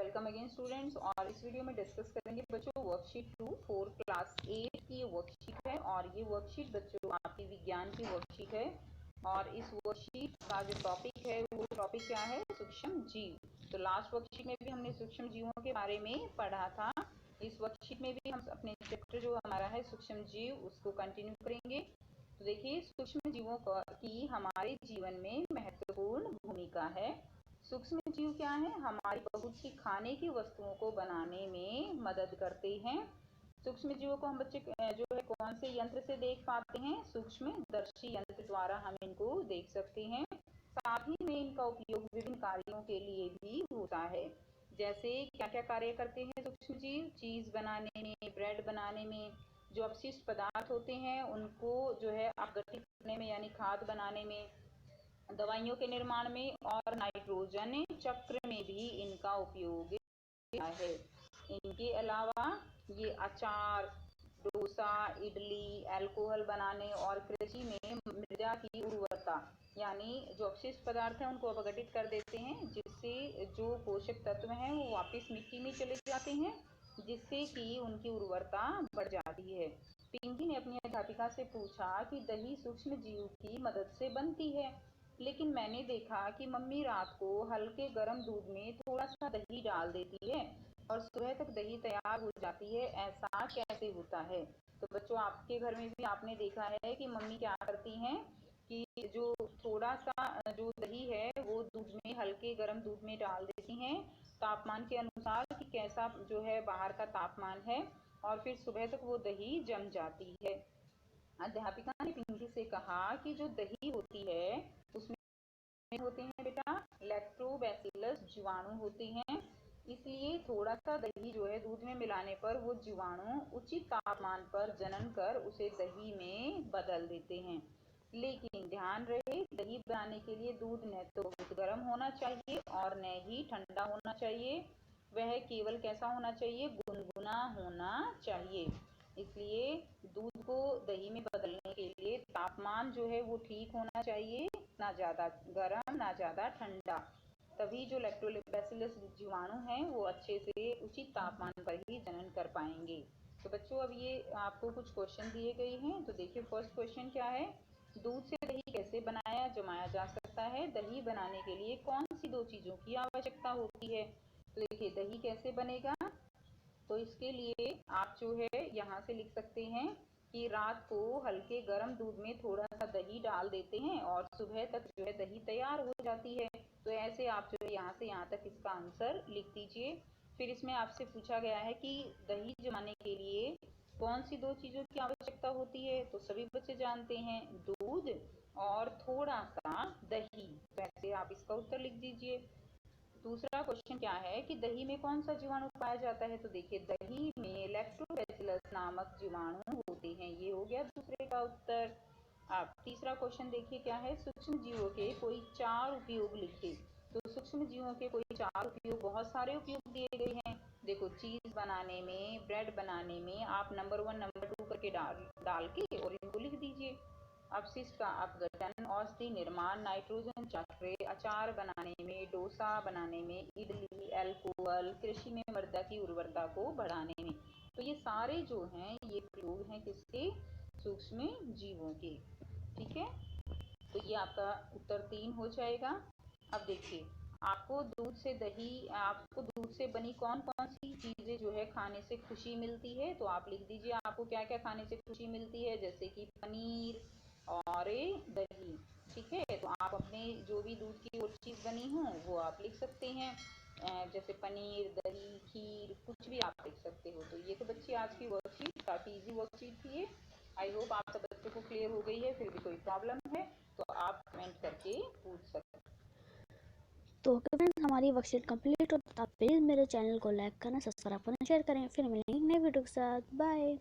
Welcome again students. और इस video में डिस्कस करेंगे बच्चों वर्कशीट 2 4 क्लास 8 की ये वर्कशीट है। और ये वर्कशीट बच्चों आपकी विज्ञान की वर्कशीट है। और इस वर्कशीट का जो टॉपिक है वो टॉपिक क्या है? सूक्ष्म जीव। तो लास्ट वर्कशीट में भी हमने सूक्ष्म जीवों के बारे में पढ़ा था। इस वर्कशीट में भी हम अपने चैप्टर जो हमारा है सूक्ष्म जीव उसको कंटिन्यू करेंगे। तो देखिए, सूक्ष्म जीवों की हमारे जीवन में महत्वपूर्ण भूमिका है। सूक्ष्म जीव क्या है? हमारी बहुत सी खाने की वस्तुओं को बनाने में मदद करते हैं। सूक्ष्म जीवों को हम बच्चे जो है कौन से यंत्र से देख पाते हैं? सूक्ष्मदर्शी यंत्र द्वारा हम इनको देख सकते हैं। साथ ही में इनका उपयोग विभिन्न कार्यों के लिए भी होता है। जैसे क्या क्या कार्य करते हैं सूक्ष्म जीव? चीज बनाने में, ब्रेड बनाने में, जो अपशिष्ट पदार्थ होते हैं उनको जो है अपघटित करने में यानी खाद बनाने में, दवाइयों के निर्माण में और नाइट्रोजन चक्र में भी इनका उपयोग है। इनके अलावा ये अचार, डोसा, इडली, अल्कोहल बनाने और कृषि में मृदा की उर्वरता यानी जो अपशिष्ट पदार्थ हैं उनको अपघटित कर देते हैं, जिससे जो पोषक तत्व हैं वो वापस मिट्टी में चले जाते हैं, जिससे कि उनकी उर्वरता बढ़ जाती है। पिंकी ने अपनी अध्यापिका से पूछा कि दही सूक्ष्म जीव की मदद से बनती है, लेकिन मैंने देखा कि मम्मी रात को हल्के गर्म दूध में थोड़ा सा दही डाल देती है और सुबह तक दही तैयार हो जाती है। ऐसा कैसे होता है? तो बच्चों, आपके घर में भी आपने देखा है कि मम्मी क्या करती हैं कि जो थोड़ा सा जो दही है वो दूध में, हल्के गर्म दूध में डाल देती हैं तापमान के अनुसार कि कैसा जो है बाहर का तापमान है, और फिर सुबह तक वो दही जम जाती है। अध्यापिका ने पिंकी से कहा कि जो दही होती है उसमें होते हैं बेटा लैक्टोबैसिलस जीवाणु होते हैं, इसलिए थोड़ा सा दही जो है दूध में मिलाने पर वो जीवाणु उचित तापमान पर जनन कर उसे दही में बदल देते हैं। लेकिन ध्यान रहे, दही बनाने के लिए दूध न तो बहुत गर्म होना चाहिए और न ही ठंडा होना चाहिए। वह केवल कैसा होना चाहिए? गुनगुना होना चाहिए। इसलिए दूध को दही में बदलने के लिए तापमान जो है वो ठीक होना चाहिए, ना ज़्यादा गर्म ना ज़्यादा ठंडा। तभी जो लैक्टोबैसिलस जीवाणु हैं वो अच्छे से उचित तापमान पर ही जनन कर पाएंगे। तो बच्चों, अब ये आपको कुछ क्वेश्चन दिए गए हैं। तो देखिए, फर्स्ट क्वेश्चन क्या है? दूध से दही कैसे जमाया जा सकता है? दही बनाने के लिए कौन सी दो चीज़ों की आवश्यकता होती है? तो देखिए, दही कैसे बनेगा? तो इसके लिए आप जो है यहाँ से लिख सकते हैं कि रात को हल्के गर्म दूध में थोड़ा सा दही डाल देते हैं और सुबह तक जो है दही तैयार हो जाती है। तो ऐसे आप जो है यहाँ से यहाँ तक इसका आंसर लिख दीजिए। फिर इसमें आपसे पूछा गया है कि दही जमाने के लिए कौन सी दो चीज़ों की आवश्यकता होती है? तो सभी बच्चे जानते हैं, दूध और थोड़ा सा दही। वैसे आप इसका उत्तर लिख दीजिए। दूसरा क्वेश्चन क्या है कि दही में कौन सा जीवाणु पाया जाता है? तो देखिए, दही में लैक्टोबैसिलस नामक जीवाणु होते हैं। ये हो गया दूसरे का उत्तर। अब तीसरा क्वेश्चन देखिए क्या है? सूक्ष्म जीवों के कोई 4 उपयोग लिखे। तो सूक्ष्म जीवों के कोई 4 उपयोग, बहुत सारे उपयोग दिए गए हैं। देखो, चीज बनाने में, ब्रेड बनाने में आप नंबर 1 नंबर 2 करके डाल के और इनको लिख दीजिए। अपशिष्ट का अपघटन, औषधि निर्माण, नाइट्रोजन चक्र, अचार बनाने में, डोसा बनाने में, इडली, अल्कोहल, कृषि में मृदा की उर्वरता को बढ़ाने में। तो ये सारे जो हैं ये प्रयोग हैं किसके? सूक्ष्म जीवों के। ठीक है, तो ये आपका उत्तर 3 हो जाएगा। अब देखिए, आपको दूध से बनी कौन कौन सी चीजें जो है खाने से खुशी मिलती है? तो आप लिख दीजिए आपको क्या क्या खाने से खुशी मिलती है, जैसे कि पनीर और दही। ठीक है, तो आप अपने जो भी दूध की और चीज बनी हो वो आप लिख सकते हैं, जैसे पनीर, दही, खीर, कुछ भी आप लिख सकते हो। तो ये तो बच्चे आज की वर्कशीट काफी इजी वर्कशीट थी ये। आई होप आप सब बच्चों को क्लियर हो गई है। फिर भी कोई प्रॉब्लम है तो आप कमेंट करके पूछ सकते हैं। तो ओके फ्रेंड्स, हमारी वर्कशीट कंप्लीट हो, तो आप प्लीज़ मेरे चैनल को लाइक करना, सब्सक्राइब करना, शेयर करें। फिर मिलेंगे नए वीडियो के साथ। बाय।